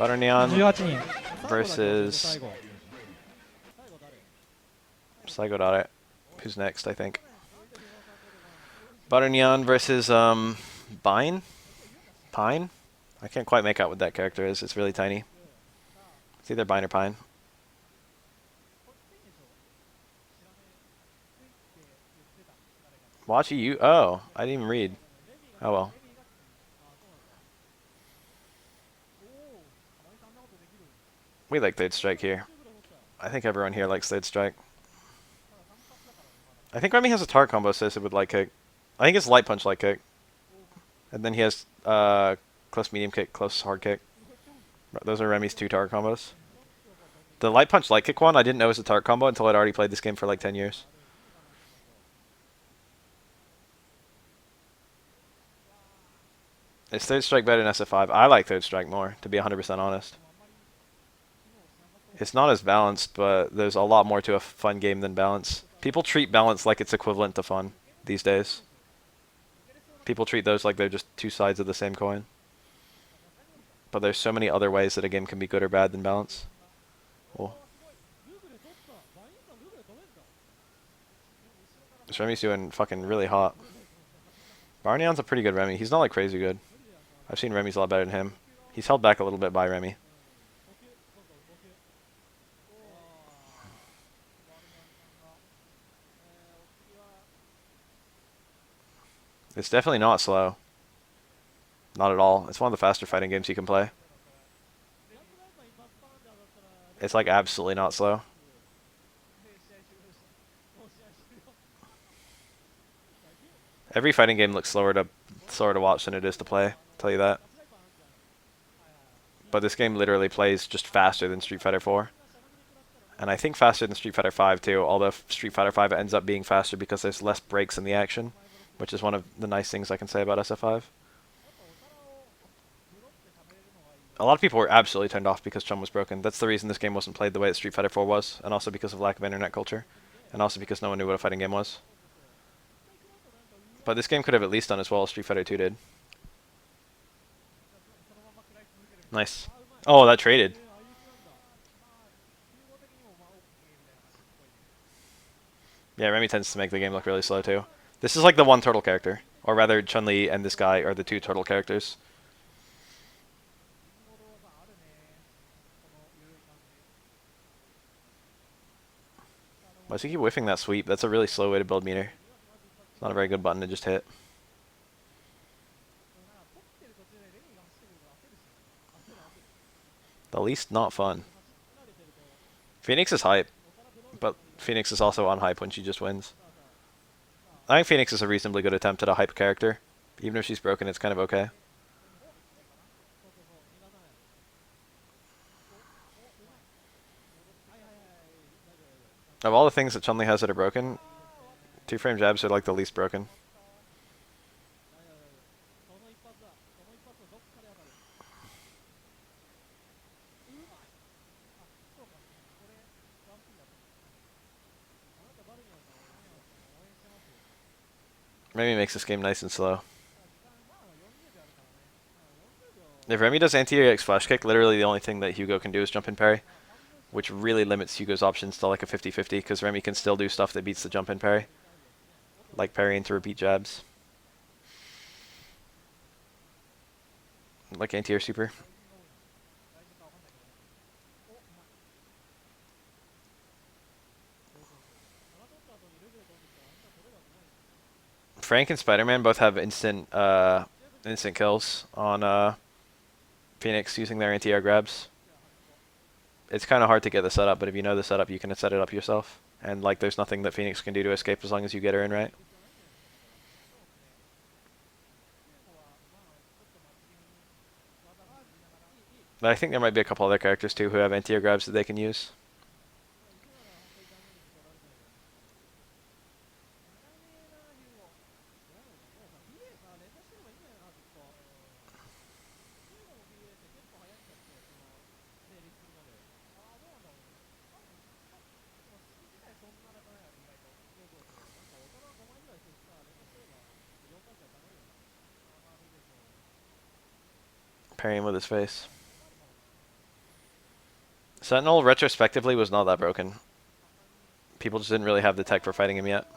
Butter Neon 18人 versus 最後 Saigo Dare. Who's next, I think. Butter Neon versus Bine? Pine? I can't quite make out what that character is. It's really tiny. It's either Bine or Pine. Wachi you? Oh, I didn't even read. Oh well. We like Third Strike here. I think everyone here likes Third Strike. I think Remy has a tar combo associated with light kick. I think it's light punch, light kick. And then he has close medium kick, close hard kick. Those are Remy's 2 tar combos. The light punch, light kick one, I didn't know was a tar combo until I'd already played this game for like 10 years. Is Third Strike better than SF5? I like Third Strike more, to be 100% honest. It's not as balanced, but there's a lot more to a fun game than balance. People treat balance like it's equivalent to fun these days. People treat those like they're just 2 sides of the same coin. But there's so many other ways that a game can be good or bad than balance. Cool. This Remy's doing fucking really hot. Barneon's a pretty good Remy. He's not like crazy good. I've seen Remy's a lot better than him. He's held back a little bit by Remy. It's definitely not slow. Not at all. It's one of the faster fighting games you can play. It's like absolutely not slow. Every fighting game looks slower to watch than it is to play. I'll tell you that. But this game literally plays just faster than Street Fighter 4. And I think faster than Street Fighter 5 too, although Street Fighter 5 ends up being faster because there's less breaks in the action, which is one of the nice things I can say about SF5. A lot of people were absolutely turned off because Chum was broken. That's the reason this game wasn't played the way that Street Fighter 4 was, and also because of lack of internet culture, and also because no one knew what a fighting game was. But this game could have at least done as well as Street Fighter 2 did. Nice. Oh, that traded. Yeah, Remy tends to make the game look really slow too. This is like the one turtle character. Or rather, Chun-Li and this guy are the 2 turtle characters. Why does he keep whiffing that sweep? That's a really slow way to build meter. It's not a very good button to just hit. The least not fun. Phoenix is hype, but Phoenix is also on hype when she just wins. I think Phoenix is a reasonably good attempt at a hype character. Even if she's broken, it's kind of okay. Of all the things that Chun-Li has that are broken, 2-frame jabs are like the least broken. Remy makes this game nice and slow. If Remy does anti-air X flash kick, literally the only thing that Hugo can do is jump and parry, which really limits Hugo's options to like a 50-50, because Remy can still do stuff that beats the jump and parry, like parrying to repeat jabs. Like anti-air super. Frank and Spider-Man both have instant kills on Phoenix using their anti-air grabs. It's kind of hard to get the setup, but if you know the setup, you can set it up yourself. And like, there's nothing that Phoenix can do to escape as long as you get her in right. But I think there might be a couple other characters too who have anti-air grabs that they can use. Parrying with his face. Sentinel retrospectively was not that broken. People just didn't really have the tech for fighting him yet.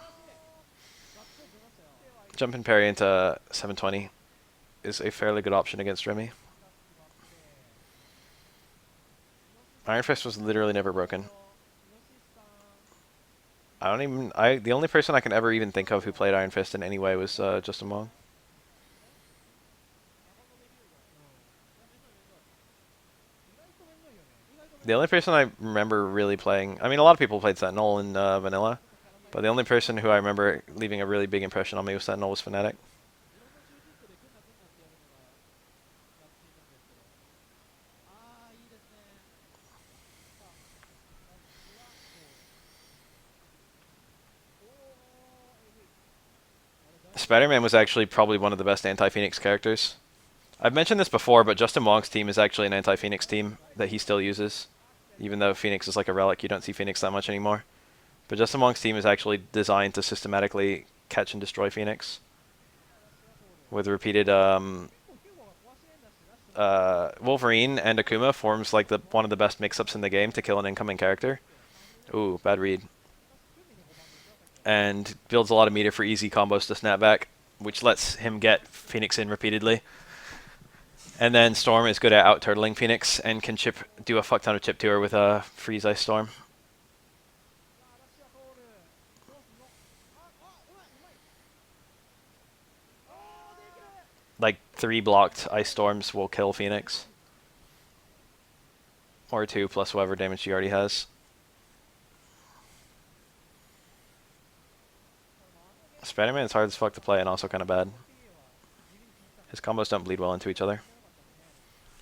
Jump and parry into 720 is a fairly good option against Remy. Iron Fist was literally never broken. The only person I can ever even think of who played Iron Fist in any way was Justin Wong. The only person I remember really playing, I mean, a lot of people played Sentinel in vanilla, but the only person who I remember leaving a really big impression on me with Sentinel was Fnatic. Spider-Man was actually probably one of the best anti-Phoenix characters. I've mentioned this before, but Justin Wong's team is actually an anti-Phoenix team that he still uses. Even though Phoenix is like a relic, you don't see Phoenix that much anymore. But Justin Wong's team is actually designed to systematically catch and destroy Phoenix. With repeated Wolverine and Akuma forms like one of the best mix-ups in the game to kill an incoming character. Ooh, bad read. And builds a lot of meter for easy combos to snap back, which lets him get Phoenix in repeatedly. And then Storm is good at out-turtling Phoenix and can do a fuck ton of chip to her with a Freeze Ice Storm. Like 3 blocked Ice Storms will kill Phoenix. Or 2 plus whatever damage she already has. Spider-Man is hard as fuck to play and also kind of bad. His combos don't bleed well into each other.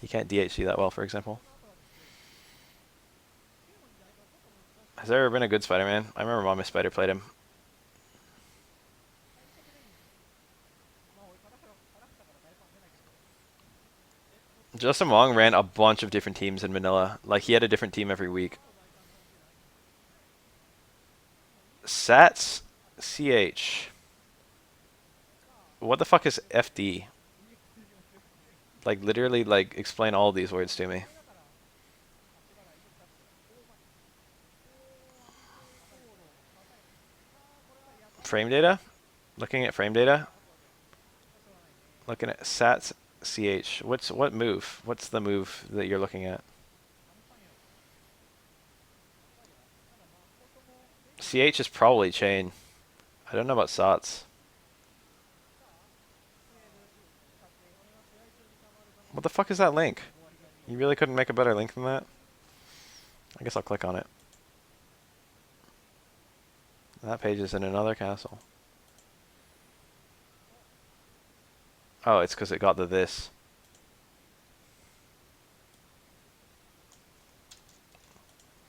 He can't DHC that well, for example. Has there ever been a good Spider-Man? I remember Mama Spider played him. Justin Wong ran a bunch of different teams in Manila. Like, he had a different team every week. Sats CH. What the fuck is FD? Like, literally, like, explain all these words to me. Frame data? Looking at frame data? Looking at Sats CH. What move? What's the move that you're looking at? CH is probably chain. I don't know about Sats. What the fuck is that link? You really couldn't make a better link than that? I guess I'll click on it. That page is in another castle. Oh, it's because it got the this.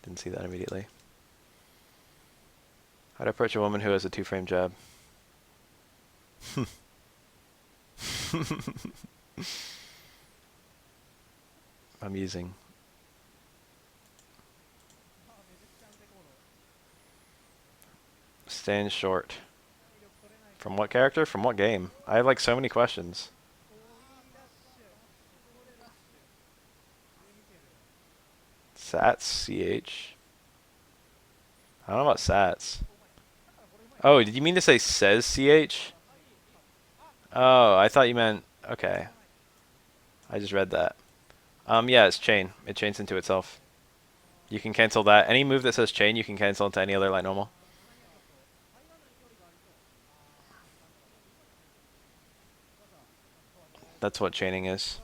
Didn't see that immediately. How to approach a woman who has a 2-frame jab. Amusing. Stand short. From what character? From what game? I have like so many questions. Sats CH. I don't know about Sats. Oh, did you mean to say says CH? Oh, I thought you meant okay. I just read that. Yeah, it's chain. It chains into itself. You can cancel that. Any move that says chain, you can cancel into any other light normal. That's what chaining is.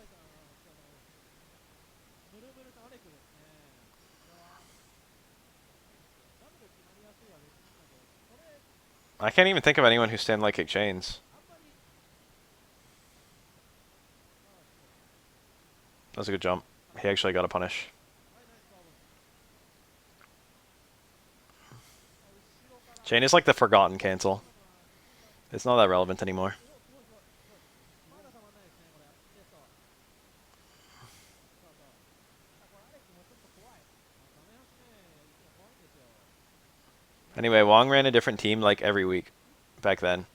I can't even think of anyone who stand like kick chains. That was a good jump. He actually got a punish. Chain is like the forgotten cancel. It's not that relevant anymore. Anyway, Wong ran a different team like every week back then.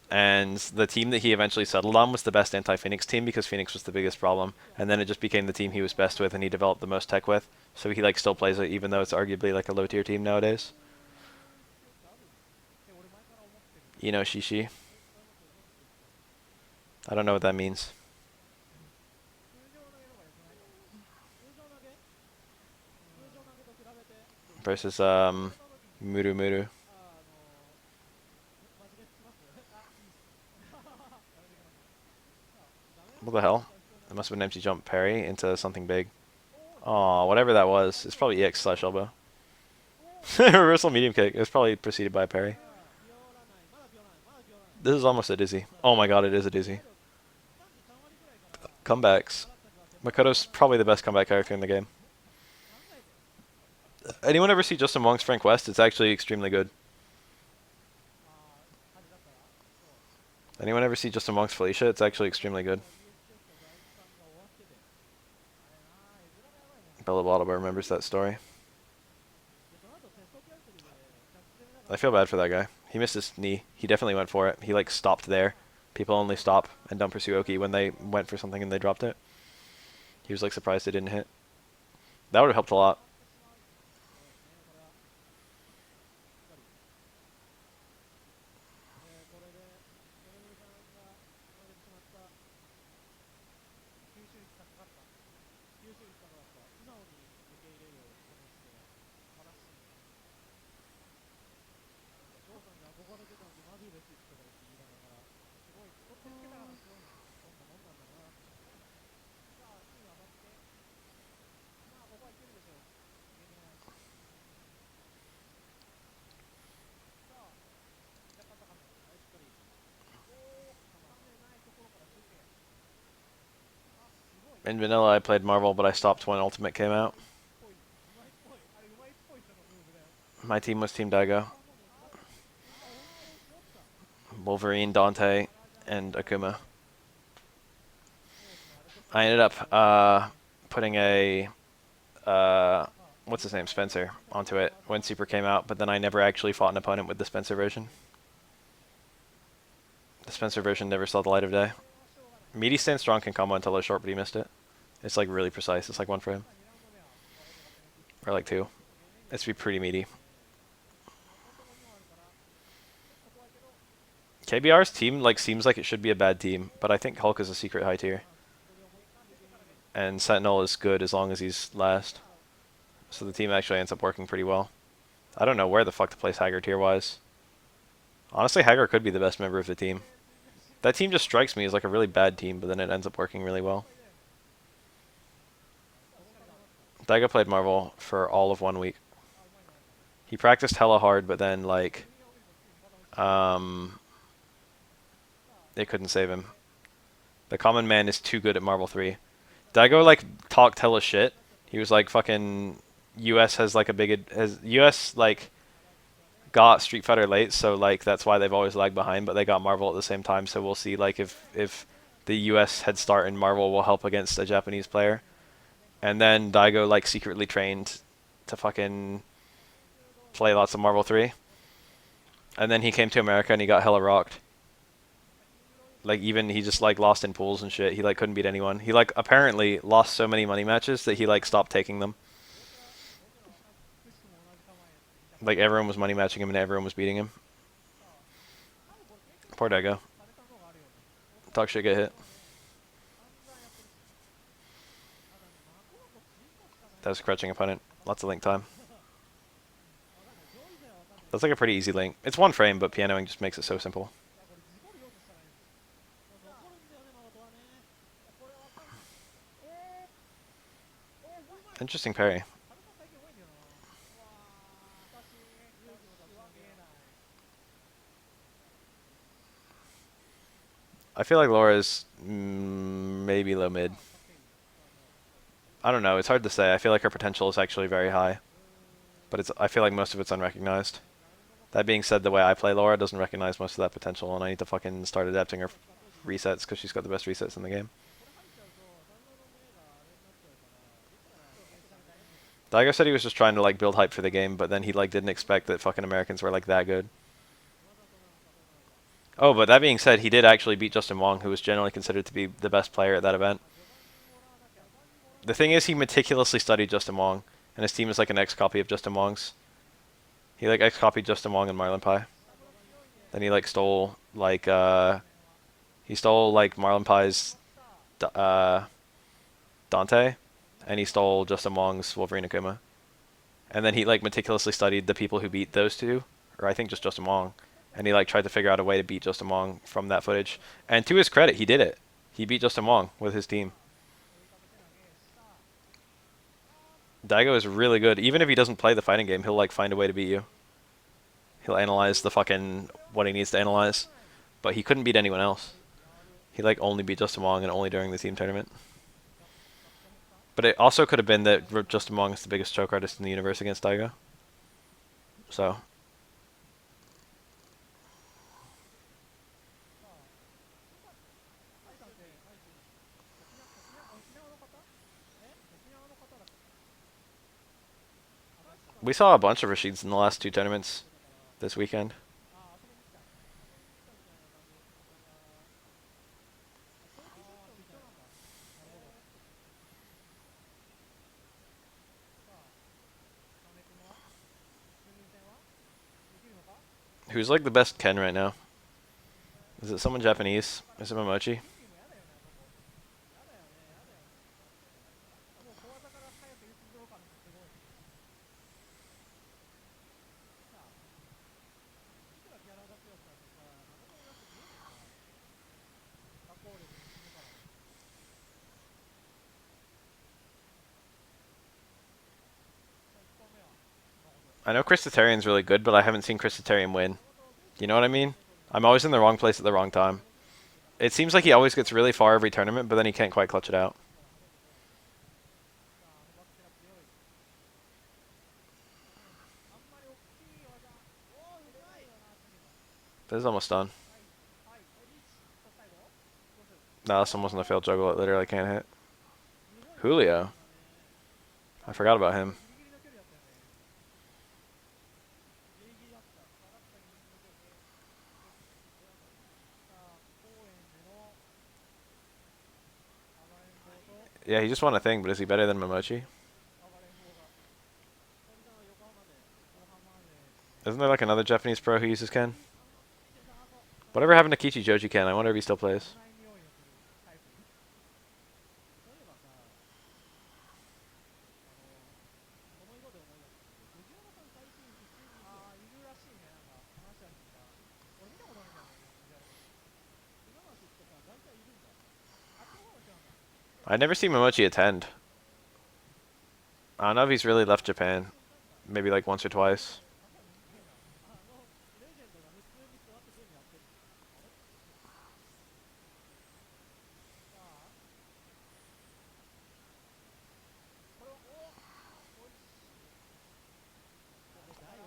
And the team that he eventually settled on was the best anti-Phoenix team because Phoenix was the biggest problem. And then it just became the team he was best with and he developed the most tech with. So he like still plays it even though it's arguably like a low tier team nowadays. You know Shishi. I don't know what that means. Versus Muru Muru. What the hell? It must have been empty jump parry into something big. Aw, whatever that was. It's probably EX slash elbow. Reversal medium kick. It was probably preceded by a parry. This is almost a dizzy. Oh my god, it is a dizzy. Comebacks. Makoto's probably the best comeback character in the game. Anyone ever see Justin Wong's Frank West? It's actually extremely good. Anyone ever see Justin Wong's Felicia? It's actually extremely good. Bella Bottleba remembers that story. I feel bad for that guy. He missed his knee. He definitely went for it. He like stopped there. People only stop and don't pursue Oki when they went for something and they dropped it. He was like surprised they didn't hit. That would have helped a lot. In vanilla, I played Marvel, but I stopped when Ultimate came out. My team was Team Daigo. Wolverine, Dante, and Akuma. I ended up putting a what's his name, Spencer, onto it when Super came out, but then I never actually fought an opponent with the Spencer version. The Spencer version never saw the light of day. Meaty Stand Strong can combo until low short, but he missed it. It's like really precise. It's like one for him. Or like two. It's be pretty meaty. KBR's team like seems like it should be a bad team, but I think Hulk is a secret high tier. And Sentinel is good as long as he's last. So the team actually ends up working pretty well. I don't know where the fuck to place Hager tier-wise. Honestly, Hager could be the best member of the team. That team just strikes me as like a really bad team, but then it ends up working really well. Daigo played Marvel for all of 1 week. He practiced hella hard, but then like they couldn't save him. The common man is too good at Marvel 3. Daigo like talked hella shit. He was like fucking US has like a big has US like got Street Fighter late, so like that's why they've always lagged behind, but they got Marvel at the same time, so we'll see like if the US head start in Marvel will help against a Japanese player. And then Daigo like secretly trained to fucking play lots of Marvel 3. And then he came to America and he got hella rocked. Like even he just like lost in pools and shit. He like couldn't beat anyone. He like apparently lost so many money matches that he like stopped taking them. Like everyone was money matching him and everyone was beating him. Poor Daigo. Talk shit, get hit. That was a crouching opponent. Lots of link time. That's like a pretty easy link. It's one frame, but pianoing just makes it so simple. Interesting parry. I feel like Laura's maybe low mid. I don't know. It's hard to say. I feel like her potential is actually very high, but I feel like most of it's unrecognized. That being said, the way I play Laura doesn't recognize most of that potential, and I need to fucking start adapting her resets because she's got the best resets in the game. Daigo said he was just trying to like build hype for the game, but then he like didn't expect that fucking Americans were like that good. Oh, but that being said, he did actually beat Justin Wong, who was generally considered to be the best player at that event. The thing is, he meticulously studied Justin Wong, and his team is like an X copy of Justin Wong's. He like X copied Justin Wong and Marlon Pie. Then he like stole like Marlon Pie's uh, Dante, and he stole Justin Wong's Wolverine Akuma. And then he like meticulously studied the people who beat those two, or I think just Justin Wong, and he like tried to figure out a way to beat Justin Wong from that footage. And to his credit, he did it. He beat Justin Wong with his team. Daigo is really good. Even if he doesn't play the fighting game, he'll like find a way to beat you. He'll analyze the fucking what he needs to analyze, but he couldn't beat anyone else. He like only beat Justin Wong and only during the team tournament. But it also could have been that Justin Wong is the biggest choke artist in the universe against Daigo. So we saw a bunch of Rashids in the last two tournaments this weekend. Who's like the best Ken right now? Is it someone Japanese? Is it Momochi? I know Christitarian's really good, but I haven't seen Christitarian win. You know what I mean? I'm always in the wrong place at the wrong time. It seems like he always gets really far every tournament, but then he can't quite clutch it out. This is almost done. No, this one wasn't a failed juggle. It literally can't hit. Julio. I forgot about him. Yeah, he just won a thing, but is he better than Momochi? Isn't there like another Japanese pro who uses Ken? Whatever happened to Kichi Joji Ken? I wonder if he still plays. I never see Momochi attend. I don't know if he's really left Japan. Maybe like once or twice.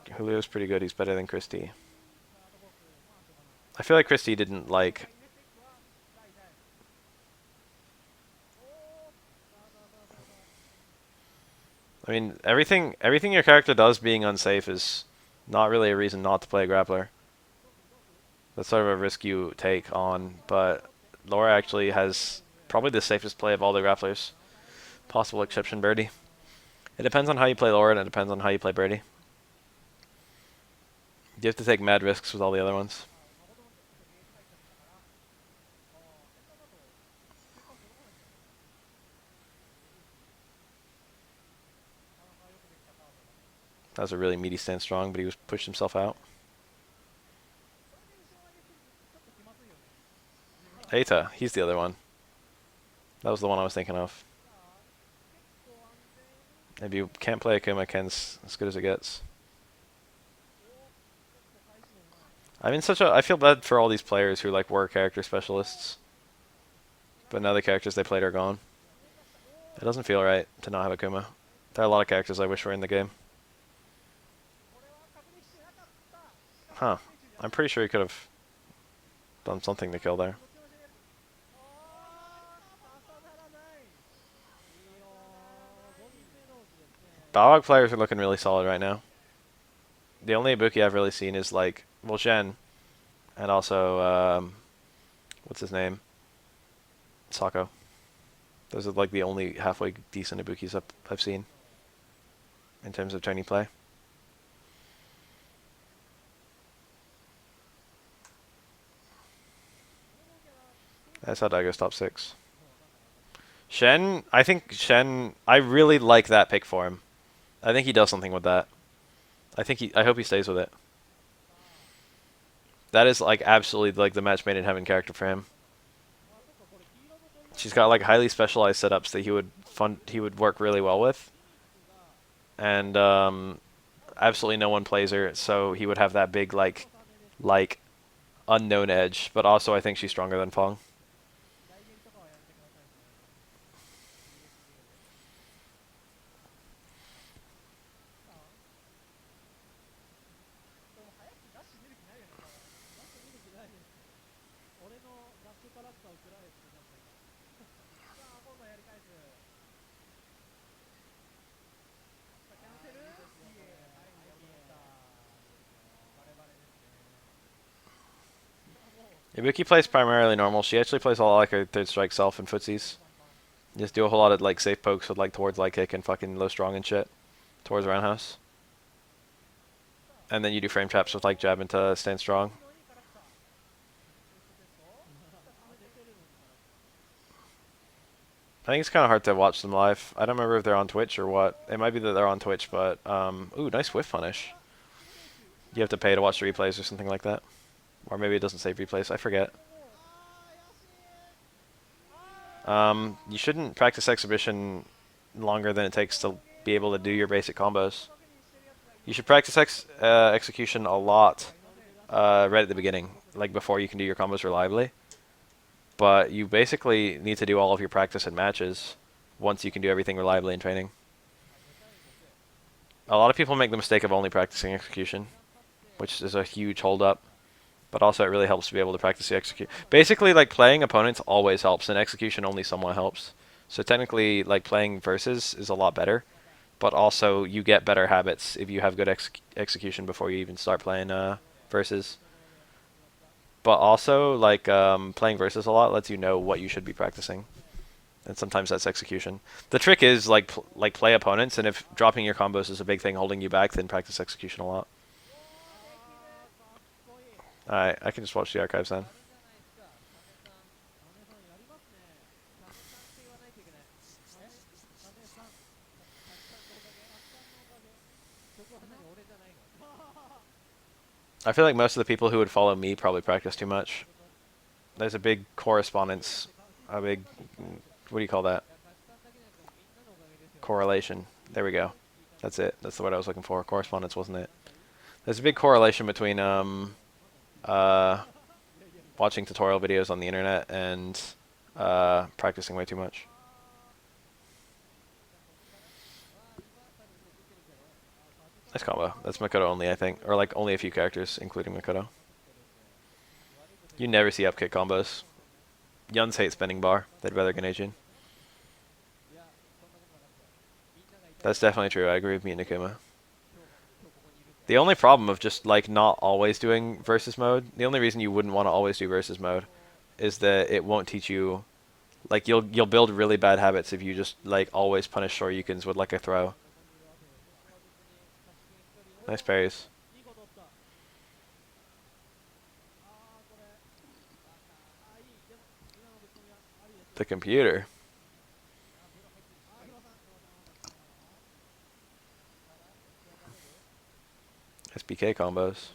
Julio's pretty good. He's better than Christie. I feel like Christie didn't like... I mean, everything your character does being unsafe is not really a reason not to play a grappler. That's sort of a risk you take on, but Laura actually has probably the safest play of all the grapplers. Possible exception, Birdie. It depends on how you play Laura, and it depends on how you play Birdie. You have to take mad risks with all the other ones. That was a really meaty stand strong, but he was pushed himself out. Eita, he's the other one. That was the one I was thinking of. If you can't play Akuma, Ken's as good as it gets. I feel bad for all these players who like were character specialists, but now the characters they played are gone. It doesn't feel right to not have Akuma. There are a lot of characters I wish were in the game. Huh. I'm pretty sure he could have done something to kill there. Balrog players are looking really solid right now. The only Ibuki I've really seen is like, well, Shen, and also what's his name? Sako. Those are like the only halfway decent Ibukis I've seen in terms of training play. That's how Daigo's top 6. Shen, I think Shen, I really like that pick for him. I think he does something with that. I hope he stays with it. That is like absolutely like the match made in heaven character for him. She's got like highly specialized setups that he would work really well with, and absolutely no one plays her, so he would have that big like unknown edge. But also, I think she's stronger than Fong. Ibuki plays primarily normal. She actually plays a lot like her third strike self in footsies. Just do a whole lot of like safe pokes with like towards light kick and fucking low strong and shit towards roundhouse. And then you do frame traps with like jab into stand strong. I think it's kind of hard to watch them live. I don't remember if they're on Twitch or what. It might be that they're on Twitch, but ooh, nice whiff punish. You have to pay to watch the replays or something like that. Or maybe it doesn't save replays. I forget. You shouldn't practice exhibition longer than it takes to be able to do your basic combos. You should practice execution a lot right at the beginning, like before you can do your combos reliably. But you basically need to do all of your practice in matches once you can do everything reliably in training. A lot of people make the mistake of only practicing execution, which is a huge holdup. But also it really helps to be able to practice the execute. Basically, like playing opponents always helps, and execution only somewhat helps. So technically, like playing versus is a lot better. But also, you get better habits if you have good execution before you even start playing versus. But also, like playing versus a lot lets you know what you should be practicing, and sometimes that's execution. The trick is like play opponents, and if dropping your combos is a big thing holding you back, then practice execution a lot. Alright, I can just watch the archives then. I feel like most of the people who would follow me probably practice too much. There's a big correspondence, a big, what do you call that? Correlation. There we go. That's it. That's the word I was looking for. Correspondence, wasn't it? There's a big correlation between watching tutorial videos on the internet and practicing way too much. Nice combo. That's Makoto only, I think. Or like only a few characters, including Makoto. You never see upkick combos. Yuns hate spinning bar. They'd rather Ganejin. That's definitely true. I agree with me and Nikuma. The only problem of just like not always doing versus mode, the only reason you wouldn't want to always do versus mode is that it won't teach you, like you'll build really bad habits if you just like always punish Shoryukens with like a throw. Nice parries. The computer. SBK combos.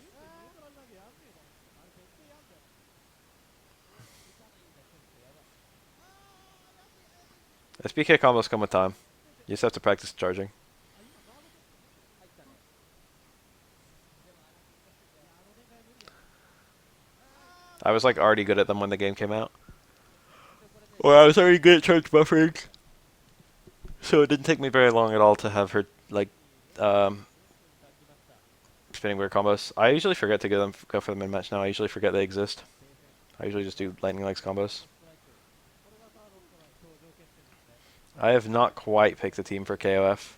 SBK combos come with time. You just have to practice charging. I was like already good at them when the game came out. Or I was already good at charge buffering. So it didn't take me very long at all to have her like spinning weird combos. I usually forget to go for them in match now. I usually forget they exist. I usually just do lightning legs combos. I have not quite picked a team for KOF.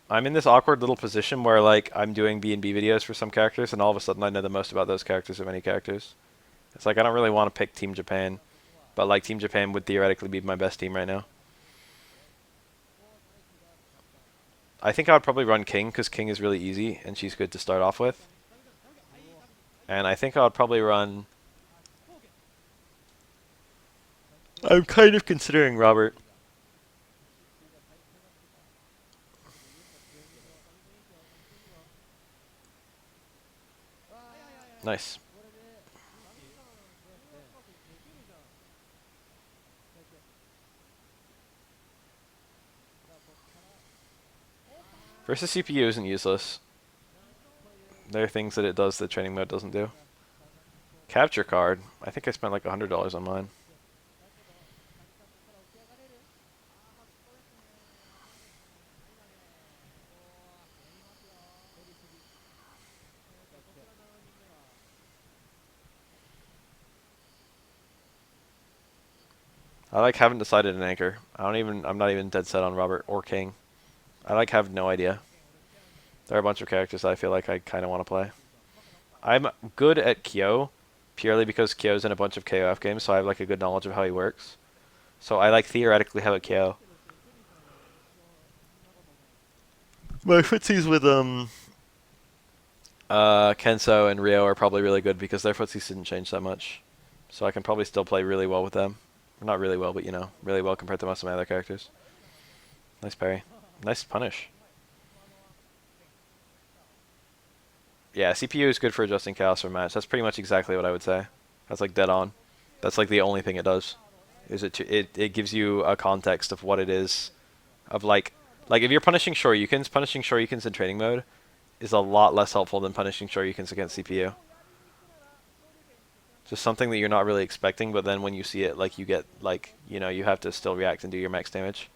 I'm in this awkward little position where like I'm doing B&B videos for some characters, and all of a sudden I know the most about those characters of any characters. It's like I don't really want to pick Team Japan, but like Team Japan would theoretically be my best team right now. I think I would probably run King because King is really easy and she's good to start off with. And I think I would probably run. I'm kind of considering Robert. Nice. Versus CPU isn't useless. There are things that it does that training mode doesn't do. Capture card. I think I spent like $100 on mine. I like haven't decided an anchor. I'm not even dead set on Robert or King. I like have no idea. There are a bunch of characters that I feel like I kind of want to play. I'm good at Kyo, purely because Kyo's in a bunch of KOF games, so I have like a good knowledge of how he works. So I like theoretically have a Kyo. My footsies with Kenso and Ryo are probably really good because their footsies didn't change that much. So I can probably still play really well with them. Not really well, but you know, really well compared to most of my other characters. Nice parry. Nice punish. Yeah, CPU is good for adjusting chaos for match. That's pretty much exactly what I would say. That's like dead on. That's like the only thing it does. Is it gives you a context of what it is, of like if you're punishing punishing Shoryukens in training mode is a lot less helpful than punishing Shoryukens against CPU. Just something that you're not really expecting, but then when you see it, like you get like you have to still react and do your max damage.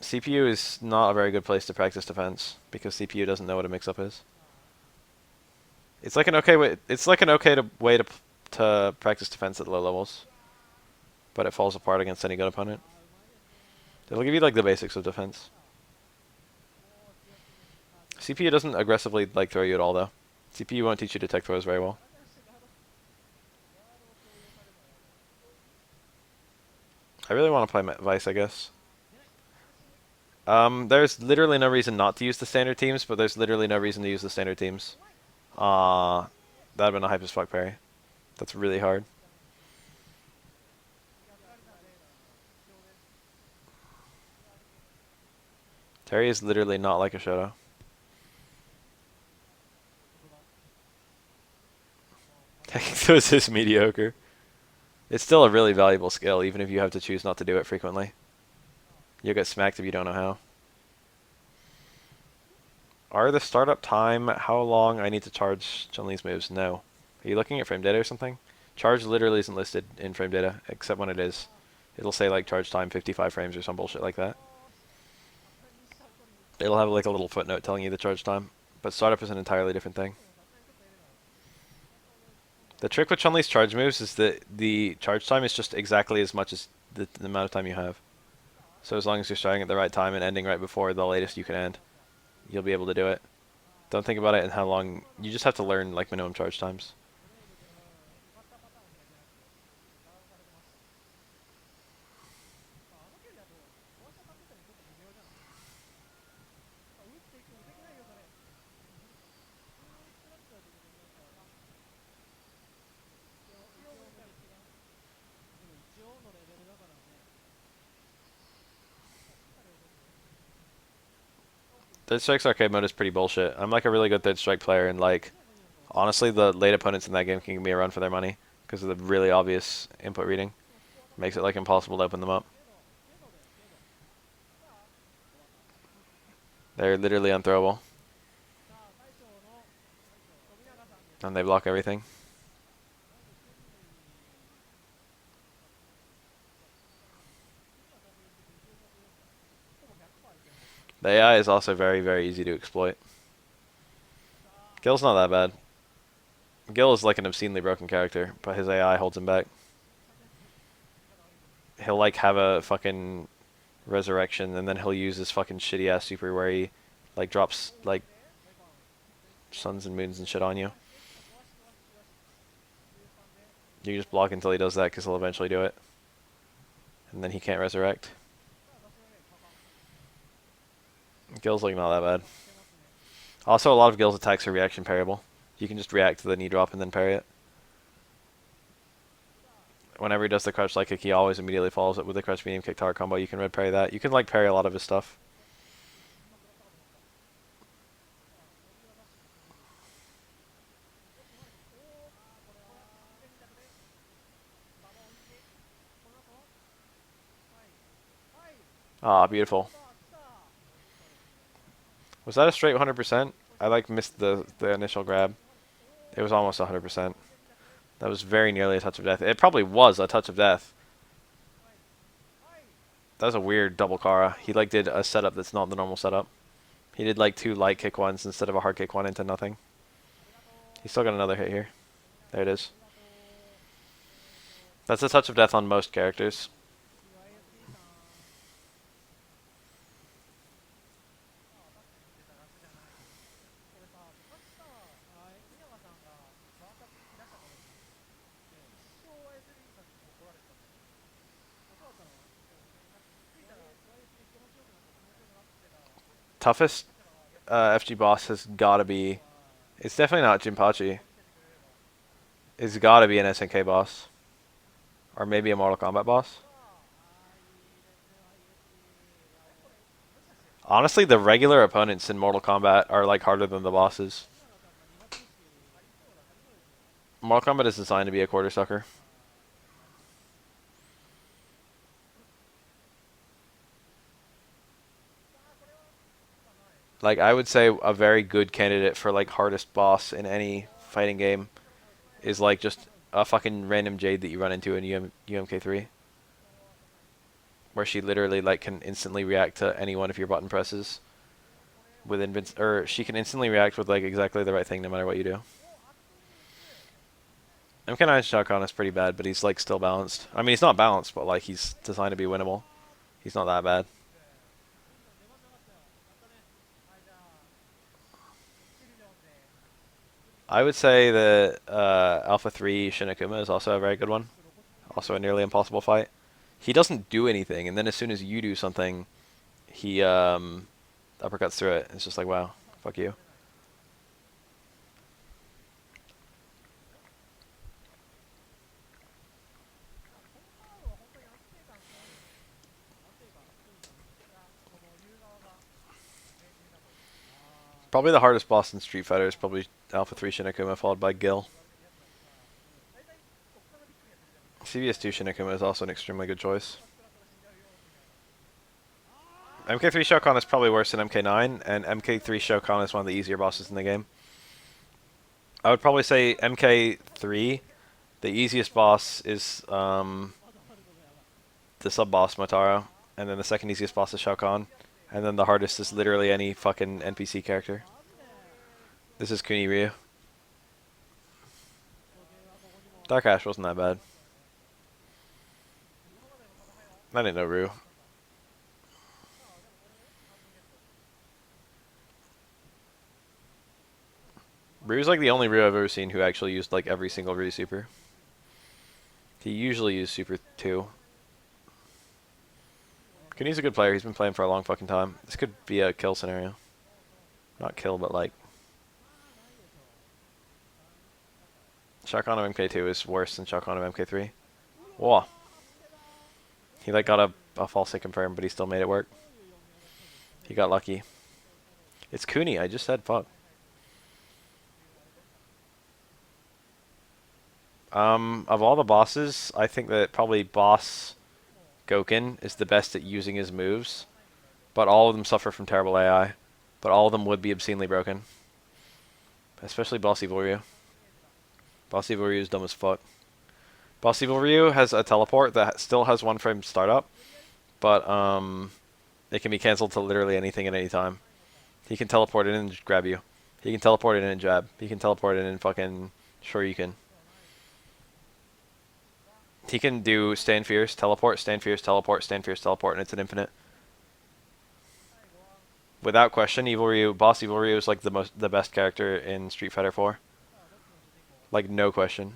CPU is not a very good place to practice defense because CPU doesn't know what a mix-up is. It's like an okay way. It's like an okay way to practice defense at low levels, but it falls apart against any good opponent. It'll give you like the basics of defense. CPU doesn't aggressively like throw you at all though. CPU won't teach you to tech throws very well. I really want to play Vice, I guess. There's literally no reason not to use the standard teams, but there's literally no reason to use the standard teams. That'd been a hype as fuck parry. That's really hard. Terry is literally not like a Shoto. Taking those is mediocre. It's still a really valuable skill, even if you have to choose not to do it frequently. You'll get smacked if you don't know how. Are the startup time how long I need to charge Chun-Li's moves? No. Are you looking at frame data or something? Charge literally isn't listed in frame data, except when it is. It'll say like charge time 55 frames or some bullshit like that. It'll have like a little footnote telling you the charge time, but startup is an entirely different thing. The trick with Chun-Li's charge moves is that the charge time is just exactly as much as the amount of time you have. So as long as you're starting at the right time and ending right before the latest you can end, you'll be able to do it. Don't think about it and how long. You just have to learn like minimum charge times. Third Strike's arcade mode is pretty bullshit. I'm like a really good Third Strike player, and like honestly, the late opponents in that game can give me a run for their money because of the really obvious input reading. Makes it like impossible to open them up. They're literally unthrowable, and they block everything. The AI is also very, very easy to exploit. Gil's not that bad. Gil is like an obscenely broken character, but his AI holds him back. He'll like have a fucking resurrection, and then he'll use his fucking shitty ass super where he like drops like suns and moons and shit on you. You just block until he does that because he'll eventually do it. And then he can't resurrect. Gil's like not that bad. Also, a lot of Gil's attacks are reaction parryable. You can just react to the knee drop and then parry it. Whenever he does the crouch light kick, he always immediately follows it with the crouch medium kick tower combo. You can red parry that. You can like parry a lot of his stuff. Ah, beautiful. Was that a straight 100%? I like missed the initial grab. It was almost 100%. That was very nearly a touch of death. It probably was a touch of death. That was a weird double Kara. He like did a setup that's not the normal setup. He did like 2 light kick ones instead of a hard kick one into nothing. He's still got another hit here. There it is. That's a touch of death on most characters. Toughest FG boss has got to be... It's definitely not Jinpachi. It's got to be an SNK boss. Or maybe a Mortal Kombat boss. Honestly, the regular opponents in Mortal Kombat are like harder than the bosses. Mortal Kombat is designed to be a quarter sucker. Like, I would say a very good candidate for like hardest boss in any fighting game is like just a fucking random Jade that you run into in UMK3. Where she literally like can instantly react to any one of your button presses. Or she can instantly react with like exactly the right thing no matter what you do. MK9's Shao Kahn is pretty bad, but he's like still balanced. I mean, he's not balanced, but like he's designed to be winnable. He's not that bad. I would say that Alpha 3 Shinakuma is also a very good one. Also a nearly impossible fight. He doesn't do anything, and then as soon as you do something, he uppercuts through it. It's just like, wow, fuck you. Probably the hardest boss in Street Fighter is probably Alpha 3 Shinakuma, followed by Gil. CVS2 Shinakuma is also an extremely good choice. MK3 Shao Kahn is probably worse than MK9, and MK3 Shao Kahn is one of the easier bosses in the game. I would probably say MK3, the easiest boss is the sub-boss Motaro, and then the second easiest boss is Shao Kahn, and then the hardest is literally any fucking NPC character. This is Kuni Ryu. Dark Ash wasn't that bad. I didn't know Ryu. Ryu's like the only Ryu I've ever seen who actually used like every single Ryu super. He usually used Super 2. Kuni's a good player. He's been playing for a long fucking time. This could be a kill scenario. Not kill, but like... Shao Kahn of MK2 is worse than Shao Kahn of MK3. Whoa. He like got a false hit confirm, but he still made it work. He got lucky. It's Kuni. I just said fuck. Of all the bosses, I think that probably boss Gouken is the best at using his moves, but all of them suffer from terrible AI. But all of them would be obscenely broken. Especially Boss Evil Ryu. Boss Evil Ryu is dumb as fuck. Boss Evil Ryu has a teleport that still has 1 frame startup, but it can be cancelled to literally anything at any time. He can teleport in and grab you. He can teleport in and jab. He can teleport in and fucking Shoryuken. He can do stand fierce, teleport, stand fierce, teleport, stand fierce, teleport, and it's an infinite. Without question, Boss Evil Ryu is like the best character in Street Fighter 4. Like no question.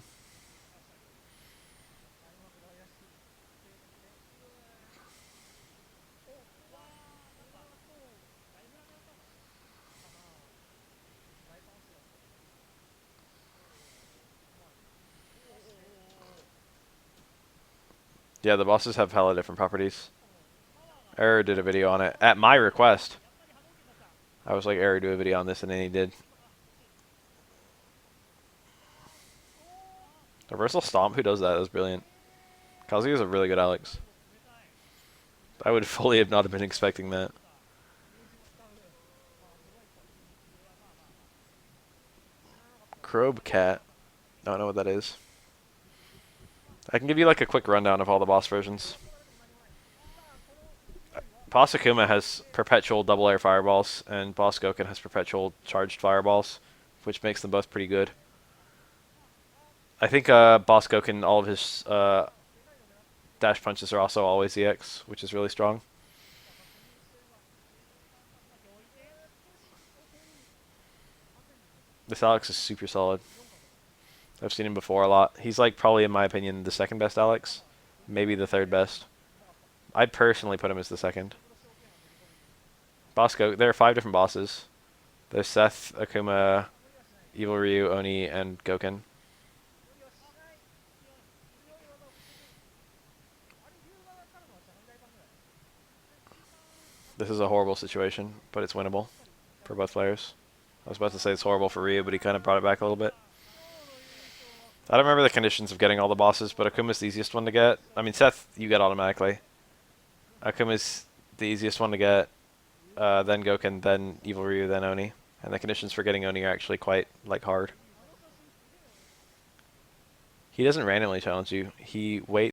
Yeah, the bosses have hella different properties. Error did a video on it at my request. I was like, Error, do a video on this, and then he did. Reversal Stomp, who does that? That was brilliant. Kazuya is a really good Alex. I would fully have not have been expecting that. Crobe Cat. I don't know what that is. I can give you like a quick rundown of all the boss versions. Boss Akuma has perpetual double air fireballs, and Boss Goken has perpetual charged fireballs, which makes them both pretty good. I think Boss Goken, all of his dash punches are also always EX, which is really strong. This Alex is super solid. I've seen him before a lot. He's like probably, in my opinion, the second best Alex. Maybe the third best. I'd personally put him as the second. There are 5 different bosses. There's Seth, Akuma, Evil Ryu, Oni, and Goken. This is a horrible situation, but it's winnable for both players. I was about to say it's horrible for Ryu, but he kind of brought it back a little bit. I don't remember the conditions of getting all the bosses, but Akuma's the easiest one to get. I mean, Seth, you get automatically. Akuma's the easiest one to get, then Goken, then Evil Ryu, then Oni. And the conditions for getting Oni are actually quite, like, hard. He doesn't randomly challenge you. He waits